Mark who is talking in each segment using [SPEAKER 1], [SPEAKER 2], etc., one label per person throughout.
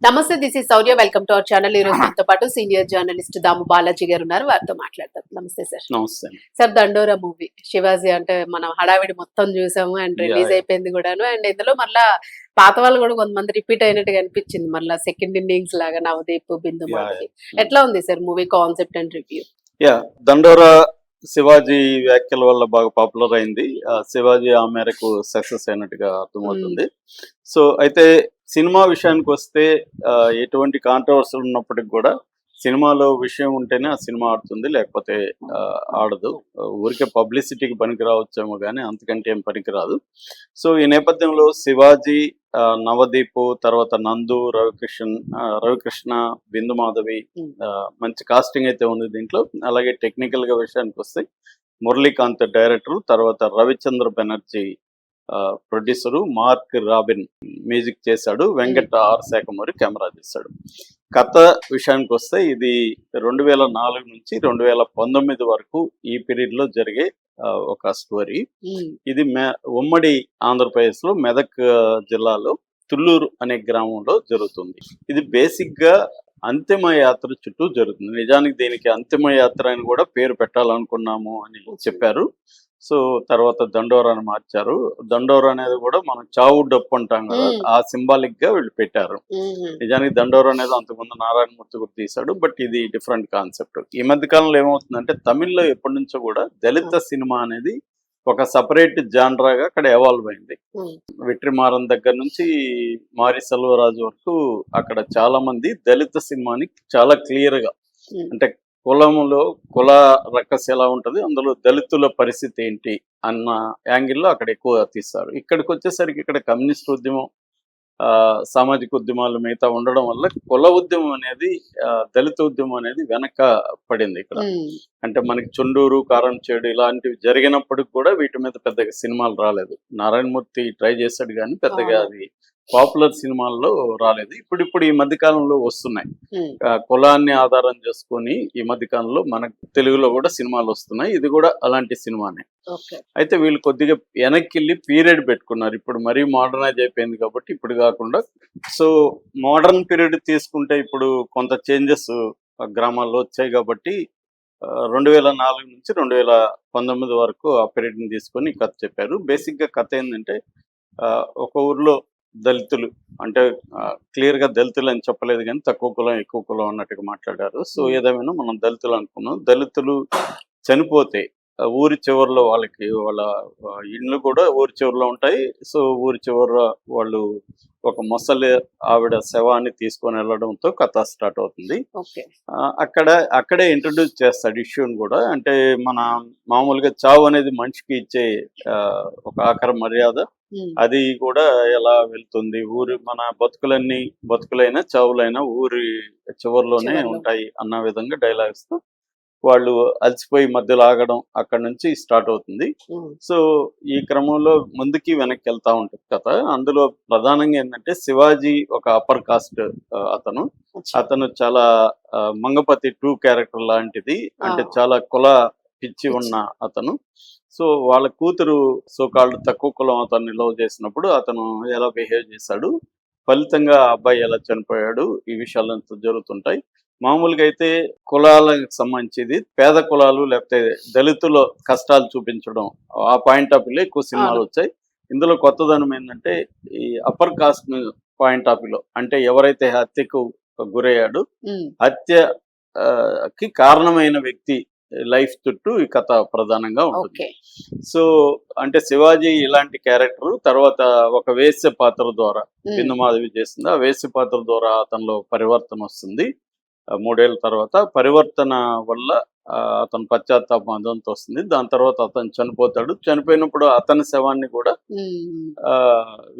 [SPEAKER 1] నమస్తే, this is Sourya. Welcome to our channel. ఈ రోజు మనతో పాటు సీనియర్ జర్నలిస్ట్ దాము బాలాజీ గారు ఉన్నారు. వారితో మాట్లాడతాం. నమస్తే సార్.
[SPEAKER 2] నమస్తే.
[SPEAKER 1] సార్, దండోరా మూవీ శివాజీ అంటే మనం హడావిడి మొత్తం చూసాము అండ్ రిలీజ్ అయిపోయింది కూడాను. అండ్ ఇందులో మళ్ళా పాత వాళ్ళు కూడా కొంతమంది రిపీట్ అయినట్టుగా అనిపించింది. మళ్ళీ సెకండ్ ఇన్నింగ్స్ లాగా నవదీప్, బిందు మాధవి. ఎట్లా ఉంది sir movie concept and review?
[SPEAKER 2] దండోరా శివాజీ వ్యాఖ్యల వల్ల బాగా పాపులర్ అయింది. శివాజీ ఆ మేరకు సక్సెస్ అయినట్టుగా అర్థమవుతుంది. సో అయితే సినిమా విషయానికి వస్తే ఎటువంటి కాంట్రవర్సీలు ఉన్నప్పటికి కూడా సినిమాలో విషయం ఉంటేనే ఆ సినిమా ఆడుతుంది, లేకపోతే ఆడదు. ఊరికే పబ్లిసిటీకి పనికి రావచ్చేమో కానీ అంతకంటే ఏం పనికిరాదు. సో ఈ నేపథ్యంలో శివాజీ, నవదీప్, తర్వాత నందు, రవికృష్ణ, బిందు మాధవి, మంచి కాస్టింగ్ అయితే ఉంది దీంట్లో. అలాగే టెక్నికల్ గా విషయానికి వస్తే మురళీకాంత్ డైరెక్టర్, తర్వాత Ravichandra Banerjee producer, mark robin music చేశాడు, వెంకట ఆర్ శాఖమూరి కెమెరా చేశాడు. కథ విషయానికి వస్తే ఇది 2004 నుంచి 2019 వరకు ఈ పీరియడ్ లో జరిగే ఒక స్టోరీ. ఇది ఉమ్మడి ఆంధ్రప్రదేశ్ లో మెదక్ జిల్లాలో తుళ్ళూరు అనే గ్రామంలో జరుగుతుంది. ఇది బేసిక్ గా అంతిమ యాత్ర చుట్టూ జరుగుతుంది. నిజానికి దీనికి అంతిమ యాత్ర అని కూడా పేరు పెట్టాలనుకున్నాము అని చెప్పారు. సో తర్వాత దండోరా అని మార్చారు. దండోరా అనేది కూడా మనం చావు డప్పు అంటాం కదా, ఆ సింబాలిక్ గా వీళ్ళు పెట్టారు. నిజానికి దండోరా అనేది అంతకుముందు నారాయణమూర్తి కూడా తీశాడు, బట్ ఇది డిఫరెంట్ కాన్సెప్ట్. ఈ మధ్య కాలంలో ఏమవుతుందంటే తమిళ్లో ఎప్పటి నుంచో కూడా దళిత సినిమా అనేది ఒక సపరేట్ జాన్రాగా అక్కడ ఎవాల్వ్ అయింది. వెట్రిమారన్ దగ్గర నుంచి మారి సెల్వరాజు వరకు అక్కడ చాలా మంది దళిత సినిమాని చాలా క్లియర్ గా, అంటే కులంలో కుల రక్కస్ ఎలా ఉంటది, అందులో దళితుల పరిస్థితి ఏంటి అన్న యాంగిల్లో అక్కడ ఎక్కువ తీస్తారు. ఇక్కడికి వచ్చేసరికి ఇక్కడ కమ్యూనిస్ట్ ఉద్యమం, సామాజిక ఉద్యమాలు మిగతా ఉండడం వల్ల కుల ఉద్యమం అనేది, దళిత ఉద్యమం అనేది వెనక పడింది ఇక్కడ. అంటే మనకి చుండూరు, కారంచేడు ఇలాంటివి జరిగినప్పటికి కూడా వీటి మీద పెద్దగా సినిమాలు రాలేదు. నారాయణమూర్తి ట్రై చేశాడు కానీ పెద్దగా అది పాపులర్ సినిమాల్లో రాలేదు. ఇప్పుడు ఈ మధ్య కాలంలో వస్తున్నాయి. కులాన్ని ఆధారం చేసుకొని ఈ మధ్య కాలంలో మనకు తెలుగులో కూడా సినిమాలు వస్తున్నాయి. ఇది కూడా అలాంటి సినిమానే. అయితే వీళ్ళు కొద్దిగా వెనక్కి వెళ్ళి పీరియడ్ పెట్టుకున్నారు. ఇప్పుడు మరీ మోడర్నైజ్ అయిపోయింది కాబట్టి ఇప్పుడు కాకుండా, సో మోడర్న్ పీరియడ్ తీసుకుంటే ఇప్పుడు కొంత చేంజెస్ గ్రామాల్లో వచ్చాయి కాబట్టి 2004 నుంచి 2019 వరకు ఆ పీరియడ్ని తీసుకొని కథ చెప్పారు. బేసిక్గా కథ ఏంటంటే, ఒక ఊర్లో దళితులు, అంటే క్లియర్ గా దళితులు అని చెప్పలేదు కానీ తక్కువ కులం ఎక్కువ కులం అన్నట్టుగా మాట్లాడారు. సో ఏదేమైనా మనం దళితులు అనుకున్నాం. దళితులు చనిపోతే ఊరి చివరిలో వాళ్ళకి వాళ్ళ ఇళ్ళు కూడా ఊరి చివరిలో ఉంటాయి. సో ఊరి చివర వాళ్ళు ఒక మొసలి ఆవిడ శవాన్ని తీసుకొని వెళ్ళడంతో కథ స్టార్ట్ అవుతుంది. అక్కడే ఇంట్రడ్యూస్ చేస్తాడు ఇష్యూని కూడా. అంటే మన మామూలుగా చావు అనేది మనిషికి ఇచ్చే ఒక ఆఖరి మర్యాద, అది కూడా ఎలా వెళ్తుంది, మన బతుకులైనా చావులైనా ఊరి చివరిలోనే ఉంటాయి అన్న విధంగా డైలాగ్స్ తో వాళ్ళు అలసిపోయి మధ్యలో ఆగడం అక్కడ నుంచి స్టార్ట్ అవుతుంది. సో ఈ క్రమంలో ముందుకి వెనక్కి వెళ్తా ఉంటుంది కథ. అందులో ప్రధానంగా ఏంటంటే శివాజీ ఒక అప్పర్ కాస్ట్ అతను చాలా మంగపతి 2 క్యారెక్టర్ లాంటిది, అంటే చాలా కుల పిచ్చి ఉన్న అతను. సో వాళ్ళ కూతురు సోకాళ్ళు తక్కువ కులం అతన్ని లవ్ చేసినప్పుడు అతను ఎలా బిహేవ్ చేశాడు, ఫలితంగా ఆ అబ్బాయి ఎలా చనిపోయాడు, ఈ విషయాలంతా జరుగుతుంటాయి. మామూలుగా అయితే కులాలకు సంబంధించింది పేద కులాలు లేకపోతే దళితుల కష్టాలు చూపించడం, ఆ పాయింట్ ఆఫ్ వ్యూలో ఎక్కువ సినిమాలు వచ్చాయి. ఇందులో కొత్తదనం ఏంటంటే ఈ అప్పర్ కాస్ట్ పాయింట్ ఆఫ్ వ్యూలో, అంటే ఎవరైతే హత్యకు గురయ్యాడు, హత్యకి కారణమైన వ్యక్తి లైఫ్ చుట్టూ ఈ కథ ప్రధానంగా ఉంటుంది. సో అంటే శివాజీ ఇలాంటి క్యారెక్టర్, తర్వాత ఒక వేశ్య పాత్ర ద్వారా బిందు మాధవి చేస్తుంది. ఆ వేశ్య పాత్ర ద్వారా అతనిలో పరివర్తన వస్తుంది. 3 ఏళ్ళ తర్వాత పరివర్తన వల్ల అతను పశ్చాత్తాపంతో వస్తుంది. దాని తర్వాత అతను చనిపోతాడు. చనిపోయినప్పుడు అతని శవాన్ని కూడా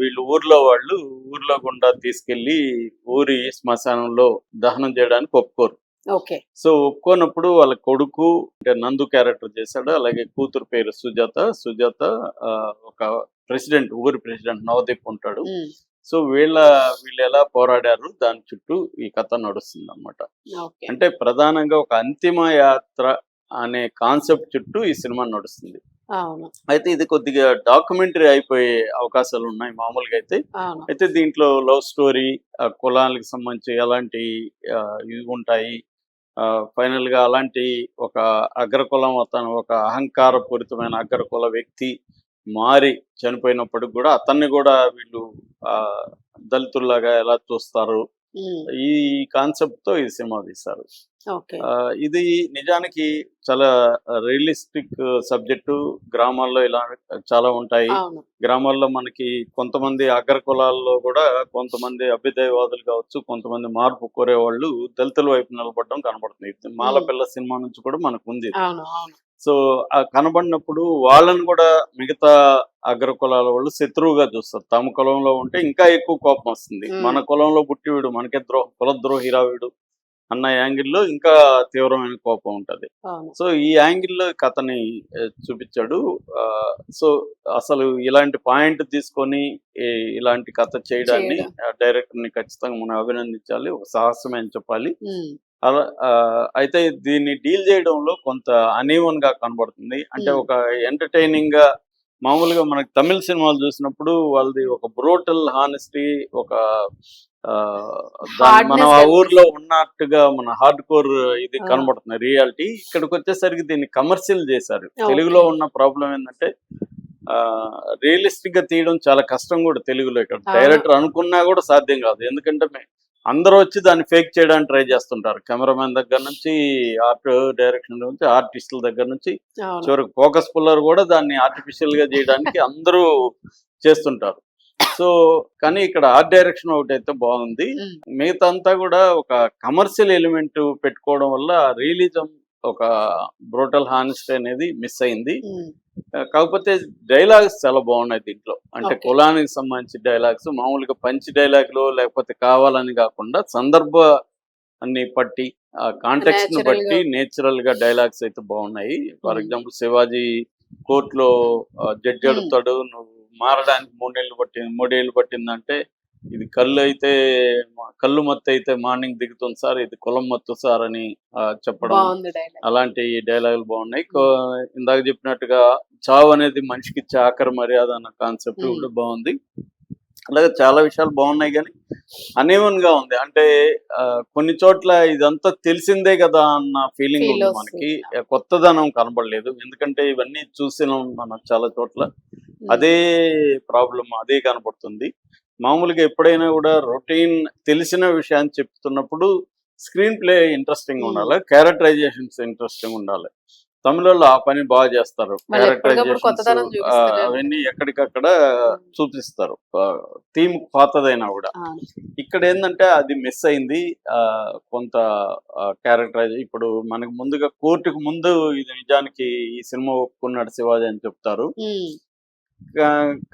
[SPEAKER 2] వీళ్ళు ఊర్లో గుండా తీసుకెళ్లి ఊరి శ్మశానంలో దహనం చేయడానికి ఒప్పుకోరు. సో ఒప్పుకోనప్పుడు వాళ్ళ కొడుకు, అంటే నందు క్యారెక్టర్ చేశాడు, అలాగే కూతురు పేరు సుజాత ఒక ఊరి ప్రెసిడెంట్ నవదీప్ ఉంటాడు. సో వీళ్ళు ఎలా పోరాడారు దాని చుట్టూ ఈ కథ నడుస్తుంది అన్నమాట. అంటే ప్రధానంగా ఒక అంతిమ యాత్ర అనే కాన్సెప్ట్ చుట్టూ ఈ సినిమా నడుస్తుంది.
[SPEAKER 1] అవును.
[SPEAKER 2] అయితే ఇది కొద్దిగా డాక్యుమెంటరీ అయిపోయే అవకాశాలు ఉన్నాయి మామూలుగా అయితే.
[SPEAKER 1] అవును.
[SPEAKER 2] అయితే దీంట్లో లవ్ స్టోరీ, కులాలకు సంబంధించి ఎలాంటి ఇవి ఉంటాయి. ఫైనల్‌గా అలాంటి ఒక అగ్రకులం అతను ఒక అహంకారపూరితమైన అగ్రకుల వ్యక్తి మారి చనిపోయినప్పటికి గూడా అతన్ని గూడా వీళ్ళు ఆహ్, దళితుల్లాగా ఎలా చూస్తారు.
[SPEAKER 1] హ్మ్.
[SPEAKER 2] ఈ కాన్సెప్ట్‌తో ఈ సినిమా తీశారు.
[SPEAKER 1] ఓకే.
[SPEAKER 2] ఇది నిజానికి చాలా రియలిస్టిక్ సబ్జెక్టు. గ్రామాల్లో ఇలా చాలా ఉంటాయి.
[SPEAKER 1] అవును.
[SPEAKER 2] గ్రామాల్లో మనకి కొంతమంది అగ్ర కులాల్లో గూడా కొంతమంది అభ్యుదయవాదులు కావచ్చు, కొంతమంది మార్పు కోరేవాళ్ళు దళితుల వైపు నిలబడడం కనబడుతుంది.
[SPEAKER 1] హ్మ్.
[SPEAKER 2] 'మాలపిల్ల' సినిమా నుంచి కూడా మనకుంది.
[SPEAKER 1] అవును. అవును.
[SPEAKER 2] సో, కనబడినప్పుడు వాళ్ళని గూడా మిగతా అగ్ర కులాల వాళ్ళు శత్రువుగా చూస్తారు. తమ కులంలో ఉంటే ఇంకా ఎక్కువ కోపమొస్తుంది.
[SPEAKER 1] హ్మ్.
[SPEAKER 2] మన కులంలో పుట్టి వీడు మనకే కులద్రోహిరా వీడు అన్న యాంగిల్‌లో ఇంకా తీవ్రమైన కోపం ఉంటది.
[SPEAKER 1] అవును.
[SPEAKER 2] సో, ఈ యాంగిల్‌లో కథని చూపిచ్చాడు. సో, అసలు ఇలాంటి పాయింట్ తీసుకొని ఇలాంటి కథ చేయడాన్ని
[SPEAKER 1] చేయడం.
[SPEAKER 2] డైరెక్టర్‌ని ఖచ్చితంగా మనం అభినందించాలి. ఒక సాహసమే అని చెప్పాలి.
[SPEAKER 1] హ్మ్.
[SPEAKER 2] అలా అయితే దీన్ని డీల్ చేయడంలో కొంత అనీవెన్‌గా కనబడుతుంది. అంటే
[SPEAKER 1] హ్మ్.
[SPEAKER 2] ఒక ఎంటర్‌టైనింగ్‌గా మామూలుగా మనకు తమిళ్ సినిమాలు చూసినప్పుడు వాళ్ళది ఒక బ్రూటల్ హానెస్టీ, ఒక ఆహ్, దాన్ని మనం
[SPEAKER 1] హార్డ్‌నెస్
[SPEAKER 2] ఆ ఊర్లో
[SPEAKER 1] కనిపిస్తుంది.
[SPEAKER 2] ఉన్నట్టుగా మన హార్డ్ కోర్ ఇది
[SPEAKER 1] ఆ!
[SPEAKER 2] కనబడుతుంది రియాలిటీ. ఇక్కడికొచ్చేసరికి దీన్ని కమర్షియల్ చేశారు. తెలుగులో
[SPEAKER 1] ఓకే.
[SPEAKER 2] ఉన్న ప్రాబ్లమ్ ఏందంటే రియలిస్టిక్‌గా తీయడం చాలా కష్టం కూడా తెలుగులో ఇక్కడ.
[SPEAKER 1] అవును.
[SPEAKER 2] డైరెక్టర్ అనుకున్నా కూడా సాధ్యం కాదు. ఎందుకంటే అందరూ వచ్చి దాన్ని ఫేక్ చేయడానికి ట్రై చేస్తుంటారు. కెమెరామెన్ దగ్గర నుంచి, ఆర్ట్ డైరెక్షన్ నుంచి, ఆర్టిస్టుల దగ్గర నుంచి,
[SPEAKER 1] అవును.
[SPEAKER 2] చివరికి ఫోకస్ పుల్లర్ కూడా దాన్ని ఆర్టిఫిషియల్‌గా చేయడానికి అందరూ చేస్తుంటారు. సో, కానీ ఇక్కడ ఆర్ట్ డైరెక్షన్ ఒకటైతే బాగుంది.
[SPEAKER 1] హ్మ్.
[SPEAKER 2] మిగతా అంతా కూడా ఒక కమర్షియల్ ఎలిమెంట్ పెట్టుకోవడం వల్ల రియలిజం, ఒక బ్రూటల్ హానెస్టీ అనేది మిస్ అయింది.
[SPEAKER 1] హ్మ్.
[SPEAKER 2] కాకపోతే డైలాగ్స్ చాలా బాగున్నాయి దీంట్లో. అంటే
[SPEAKER 1] ఓకే.
[SPEAKER 2] కులానికి సంబంధించి డైలాగ్స్ మామూలుగా పంచ్ డైలాగ్‌లు లేకపోతే కావాలని గాకుండా సందర్భాన్ని బట్టి, కాంటెక్స్ట్‌ని
[SPEAKER 1] నేచురల్‌గా.
[SPEAKER 2] బట్టి నేచురల్‌గా డైలాగ్స్ అయితే బాగున్నాయి. ఫర్
[SPEAKER 1] హ్మ్.
[SPEAKER 2] ఎగ్జాంపుల్ 'శివాజీ' కోర్ట్‌లో జడ్జి
[SPEAKER 1] హ్మ్.
[SPEAKER 2] అడుగుతాడు, "నువ్వు మారడానికి 3 ఏళ్ళు పట్టిందంటే, ఇది కళ్ళైతే కళ్ళు మత్తయితే మార్నింగ్ దిగుతుంది సార్. ఇది కులం మత్తు సార్" అని చెప్పడం.
[SPEAKER 1] బావుంది డైలాగ్.
[SPEAKER 2] అలాంటి డైలాగులు బాగున్నాయి.
[SPEAKER 1] హ్మ్.
[SPEAKER 2] ఇందాక చెప్పినట్టుగా చావు అనేది మనిషికిచ్చే ఆఖరి మర్యాద అన్న కాన్సెప్ట్
[SPEAKER 1] హ్మ్.
[SPEAKER 2] కూడా బాగుంది. అలాగే చాలా విషయాలు బాగున్నాయి గానీ, అనీవెన్‌గా ఉంది. అంటే కొన్ని చోట్ల ఇదంతా తెలిసిందే గదా అన్న ఫీలింగ్ ఉంది మనకి.
[SPEAKER 1] ఫీలొస్తుంది.
[SPEAKER 2] కొత్తదనం కనబడలేదు. ఎందుకంటే ఇవన్నీ చూసినాం మనం చాలా చోట్ల.
[SPEAKER 1] హ్మ్.
[SPEAKER 2] అదే ప్రాబ్లమ్ అదే కనపడుతుంది. మామూలుగా ఎప్పుడైనా గూడా రొటీన్ తెలిసిన విషయాన్ని చెప్తున్నప్పుడు స్క్రీన్ ప్లే ఇంట్రెస్టింగ్‌గా
[SPEAKER 1] హ్మ్.
[SPEAKER 2] ఉండాలి. క్యారెక్టరైజేషన్స్ ఇంట్రెస్టింగ్‌గా ఉండాలి. తమిళోళ్ళు ఆ పని చేస్తారు.
[SPEAKER 1] వాళ్ళెప్పటికప్పుడు
[SPEAKER 2] క్యారెక్టరైజేషన్స్
[SPEAKER 1] కొత్తదనం చూపిస్తూనే ఉంటారు.
[SPEAKER 2] అవన్నీ ఎక్కడికక్కడ
[SPEAKER 1] హ్మ్.
[SPEAKER 2] చూపిస్తారు. థీమ్ పాతదైనా గూడా.
[SPEAKER 1] అవును.
[SPEAKER 2] ఇక్కడేందంటే అది మిస్ అయింది. కొంత ఇప్పుడు మనకు ముందుగా కోర్ట్‌కి ముందు ఇది నిజానికి ఈ సినిమా ఒప్పుకున్నాడు శివాజీ అని చెప్తారు.
[SPEAKER 1] హ్మ్.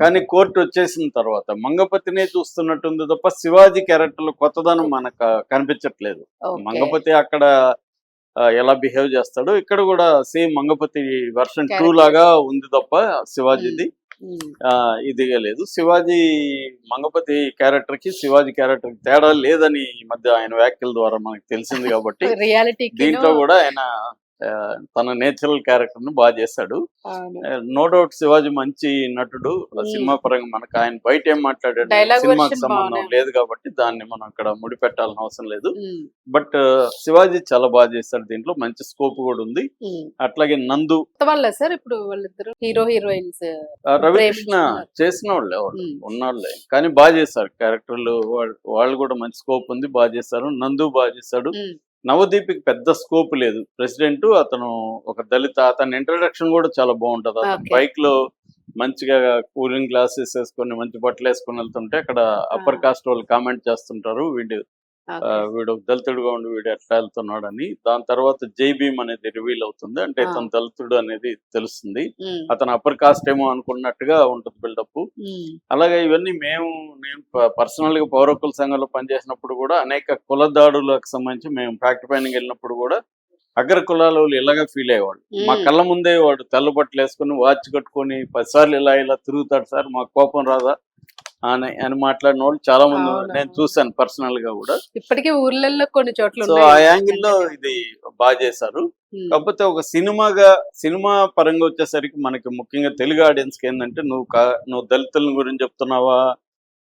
[SPEAKER 2] కానీ కోర్ట్ వచ్చేసిన తర్వాత మంగపతినే చూస్తున్నట్టుంది తప్ప శివాజీ క్యారెక్టర్‌లో కొత్తదనం మనకు కనిపించట్లేదు.
[SPEAKER 1] ఓకే.
[SPEAKER 2] మంగపతి అక్కడ ఎలా బిహేవ్ చేస్తాడో ఇక్కడ గూడా సేమ్ మంగపతి వెర్షన్ 2
[SPEAKER 1] క్యారెక్టర్.
[SPEAKER 2] లాగా ఉంది తప్ప
[SPEAKER 1] హ్మ్.
[SPEAKER 2] శివాజీది
[SPEAKER 1] హ్మ్.
[SPEAKER 2] ఇదిగా లేదు. మంగపతి క్యారెక్టర్‌కి, శివాజీ క్యారెక్టర్‌కి తేడా లేదని ఈ మధ్య ఆయన వ్యాఖ్యల ద్వారా మనకు తెలిసింది కాబట్టి,
[SPEAKER 1] రియాలిటీకిను.
[SPEAKER 2] దీంట్లో గూడా ఆయన తన నేచురల్ క్యారెక్టర్‌ని చేశాడు.
[SPEAKER 1] అవును.
[SPEAKER 2] నో డౌట్ శివాజీ మంచి నటుడు.
[SPEAKER 1] హ్మ్.
[SPEAKER 2] సినిమా పరంగా మనకు ఆయన బయట ఏం మాట్లాడాడనేది
[SPEAKER 1] డైలాగ్
[SPEAKER 2] సినిమాకి
[SPEAKER 1] వెర్షన్ బానే
[SPEAKER 2] సంబంధం
[SPEAKER 1] ఉంది.
[SPEAKER 2] లేదు కాబట్టి, దాన్ని మనం అక్కడ ముడిపెట్టాల్సిన అవసరం లేదు.
[SPEAKER 1] హ్మ్.
[SPEAKER 2] బట్ శివాజీ చాలా చేశాడు దీంట్లో. మంచి స్కోప్ గూడా ఉంది.
[SPEAKER 1] హ్మ్.
[SPEAKER 2] అట్లాగే 'నందు'
[SPEAKER 1] కొత్త వాళ్ళా సార్ ఇప్పుడు వాళ్ళిద్దరు? హీరో, హీరోయిన్స్
[SPEAKER 2] రవికృష్ణ
[SPEAKER 1] ప్రేమించుకున్నారు.
[SPEAKER 2] చేసినోళ్ళే వాళ్ళు.
[SPEAKER 1] హ్మ్.
[SPEAKER 2] ఉన్నోళ్ళే. కానీ చేశారు. క్యారెక్టర్‌లు వాళ్ళు గూడా మంచి స్కోప్ ఉంది. చేశారు. నందు చేశాడు.
[SPEAKER 1] హ్మ్.
[SPEAKER 2] నవదీప్‌కి పెద్ద స్కోప్ లేదు. ప్రెసిడెంటు అతను ఒక దళిత అతని ఇంట్రడక్షన్ గూడా చాలా బావుంటది. అతను
[SPEAKER 1] ఓకే.
[SPEAKER 2] బైక్‌లో మంచిగా కూలింగ్ గ్లాసెస్ ఏసుకొని, మంచి బట్టలేసుకొని వెళ్తుంటే అక్కడ
[SPEAKER 1] ఆ!
[SPEAKER 2] అప్పర్ కాస్ట్ వాళ్ళు కామెంట్ చేస్తుంటారు.
[SPEAKER 1] ఓకే.
[SPEAKER 2] వీడు దళితుడుగా ఉండి వీడు ఎట్లా వెళ్తున్నాడని. దాని తర్వాత 'జై భీమ్' అనేది రివీల్ అవుతుంది. అంటే
[SPEAKER 1] ఆ!
[SPEAKER 2] ఇతను దళితుడు అనేది తెలుస్తుంది.
[SPEAKER 1] హ్మ్.
[SPEAKER 2] అతను అప్పర్ కాస్ట్ ఏమో అనుకున్నట్టుగా ఉంటది బిల్డప్.
[SPEAKER 1] హ్మ్.
[SPEAKER 2] అలాగే ఇవన్నీ నేను పర్సనల్‌గా పౌర హక్కుల సంఘంలో పనిచేసినప్పుడు గూడా అనేక కుల దాడులకు సంబంధించి మేము ఫ్యాక్ట్ ఫైండింగ్‌కి వెళ్ళినప్పుడు గూడా అగ్ర కులాలోళ్ళు ఇలాగే ఫీల్ అయ్యేవాళ్ళు. మా
[SPEAKER 1] హ్మ్.
[SPEAKER 2] కళ్ళ ముందే వాడు తెల్ల బట్టలేసుకొని, వాచ్ కట్టుకొని 10 సార్లు ఇలా ఇలా తిరుగుతాడు సార్ మాకు కోపం రాదా? అని మాట్లాడిన వాళ్ళు చాలా మంది
[SPEAKER 1] అవునా?
[SPEAKER 2] నేను చూసాను పర్సనల్ గా కూడా.
[SPEAKER 1] ఇప్పటికీ ఊర్లలో కొన్ని చోట్ల
[SPEAKER 2] సో
[SPEAKER 1] ఉన్నాయి
[SPEAKER 2] ఆ
[SPEAKER 1] ఇవి.
[SPEAKER 2] యాంగిల్ లో ఇది బాగా చేశారు.
[SPEAKER 1] ఉమ్,
[SPEAKER 2] కాకపోతే ఒక సినిమా పరంగా వచ్చేసరికి మనకి ముఖ్యంగా తెలుగు ఆడియన్స్ కి ఏంటంటే నువ్వు దళితుల గురించి చెప్తున్నావా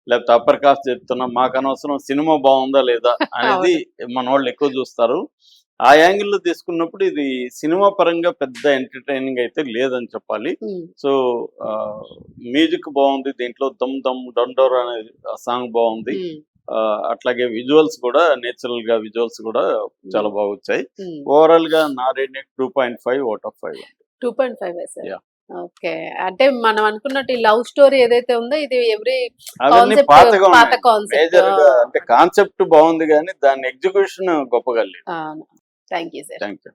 [SPEAKER 2] లేకపోతే అప్పర్ కాస్ట్ చెప్తున్నావా మాకు అనవసరం, సినిమా బాగుందా లేదా అనేది
[SPEAKER 1] అవును.
[SPEAKER 2] మన వాళ్ళు ఎక్కువ చూస్తారు. ఆ యాంగిల్ లో తీసుకున్నప్పుడు ఇది సినిమా పరంగా పెద్ద ఎంటర్టైనింగ్ అయితే లేదని చెప్పాలి.
[SPEAKER 1] ఉమ్,
[SPEAKER 2] సో మ్యూజిక్ బాగుంది దీంట్లో, దమ్ దమ్ డండోర్ అనే సాంగ్ బాగుంది.
[SPEAKER 1] ఉమ్,
[SPEAKER 2] అట్లాగే విజువల్స్ కూడా నేచురల్ గా విజువల్స్ కూడా చాలా బాగా వచ్చాయి.
[SPEAKER 1] ఉమ్.
[SPEAKER 2] ఓవరాల్ గా నా రేటింగ్ 2.5 అవుట్ ఆఫ్ 5.
[SPEAKER 1] 2.5 వేశారు.
[SPEAKER 2] Yeah,
[SPEAKER 1] okay. అంటే మనం అనుకున్నట్టు ఈ లవ్ స్టోరీ ఏదైతే ఉందో ఇది ఎవ్రీ
[SPEAKER 2] అవన్నీ
[SPEAKER 1] కాన్సెప్ట్
[SPEAKER 2] పాతగా
[SPEAKER 1] పాత
[SPEAKER 2] ఉన్నాయి.
[SPEAKER 1] కాన్సెప్ట్.
[SPEAKER 2] మేజర్ గా అంటే కాన్సెప్ట్ బాగుంది కానీ దాని ఎగ్జిక్యూషన్ గొప్పగా లేదు.
[SPEAKER 1] Thank you sir.
[SPEAKER 2] Thank you.